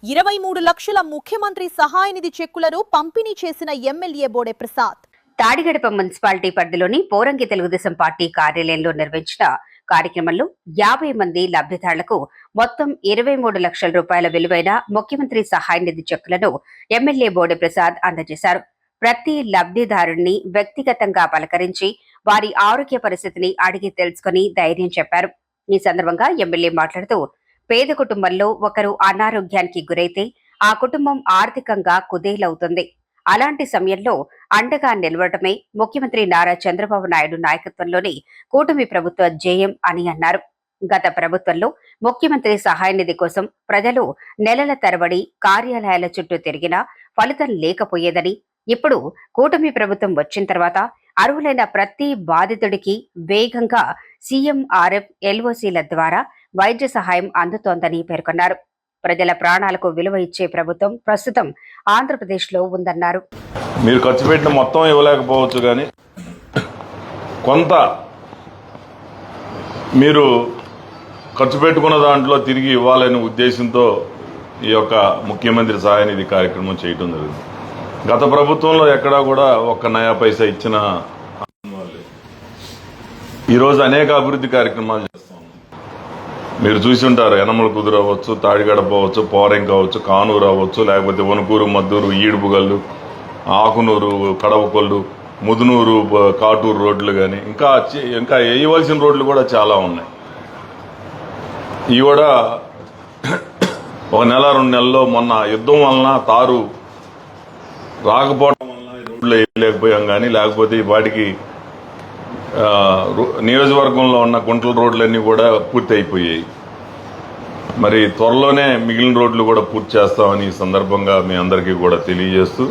23 లక్షల ముఖ్యమంత్రి సహాయ నిధి చెక్కులను పంపిణీ చేసిన ఎమ్మెల్యే బోడే ప్రసాద్. తాడిగడప మున్సిపాలిటీ పరిధిలోని పోరంగి తెలుగుదేశం పార్టీ కార్యాలయంలో నిర్వహించిన కార్యక్రమంలో 50 మంది లబ్ధిదారులకు మొత్తం 23 లక్షల రూపాయల విలువైన ముఖ్యమంత్రి సహాయ నిధి చెక్కులను ఎమ్మెల్యే బోడే ప్రసాద్ అందజేశారు. ప్రతి లబ్ధిదారుణ్ణి వ్యక్తిగతంగా పలకరించి వారి ఆరోగ్య పరిస్థితిని అడిగి తెలుసుకుని ధైర్యం చెప్పారు. ఈ సందర్భంగా ఎమ్మెల్యే మాట్లాడుతూ, పేద కుటుంబంలో ఒకరు అనారోగ్యానికి గురైతే ఆ కుటుంబం ఆర్థికంగా కుదేలవుతుంది. అలాంటి సమయంలో అండగా నిలవడమే ముఖ్యమంత్రి నారా చంద్రబాబు నాయుడు నాయకత్వంలోని కూటమి ప్రభుత్వ జయం అని అన్నారు. గత ప్రభుత్వంలో ముఖ్యమంత్రి సహాయ నిధి కోసం ప్రజలు నెలల తరబడి కార్యాలయాల చుట్టూ తిరిగినా ఫలితం లేకపోయేదని, ఇప్పుడు కూటమి ప్రభుత్వం వచ్చిన తర్వాత అర్హులైన ప్రతి బాధితుడికి వేగంగా సీఎంఆర్ఎఫ్ ఎల్ఓసీల ద్వారా వైద్య సహాయం అందుతోందని పేర్కొన్నారు. ప్రజల ప్రాణాలకు విలువ ఇచ్చే ప్రభుత్వం ప్రస్తుతం ఆంధ్రప్రదేశ్లో ఉందన్నారు. మీరు ఖర్చు పెట్టిన మొత్తం ఇవ్వలేకపోవచ్చు, కానీ కొంత మీరు ఖర్చు పెట్టుకున్న దాంట్లో తిరిగి ఇవ్వాలనే ఉద్దేశంతో ఈ యొక్క ముఖ్యమంత్రి సహాయ నిధి కార్యక్రమం చేయటం జరిగింది. గత ప్రభుత్వంలో ఎక్కడా కూడా ఒక్క నయా పైసా ఇచ్చిన ఈరోజు అనేక అభివృద్ధి కార్యక్రమాలు చేస్తాం. మీరు చూసి ఉంటారు, యనమల కుదురు అవ్వచ్చు, తాడిగడప అవ్వచ్చు, పోరంగి కావచ్చు, కానూరు అవ్వచ్చు, లేకపోతే వణుకూరు, మద్దూరు, ఈడుపుగల్లు, ఆకునూరు, కడవకొల్లు, ముదునూరు, కాటూరు రోడ్లు కానీ ఇంకా వేయవలసిన రోడ్లు కూడా చాలా ఉన్నాయి. ఇవి కూడా ఒక నెల 2 నెలల్లో మొన్న యుద్ధం వలన తారు రాకపోవడం వలన రోడ్లు వేయలేకపోయాం. కానీ లేకపోతే వాటికి నియోజకవర్గంలో ఉన్న గుంటల రోడ్లన్నీ కూడా పూర్తి అయిపోయాయి. మరి త్వరలోనే మిగిలిన రోడ్లు కూడా పూర్తి చేస్తామని ఈ సందర్భంగా మీ అందరికీ కూడా తెలియజేస్తూ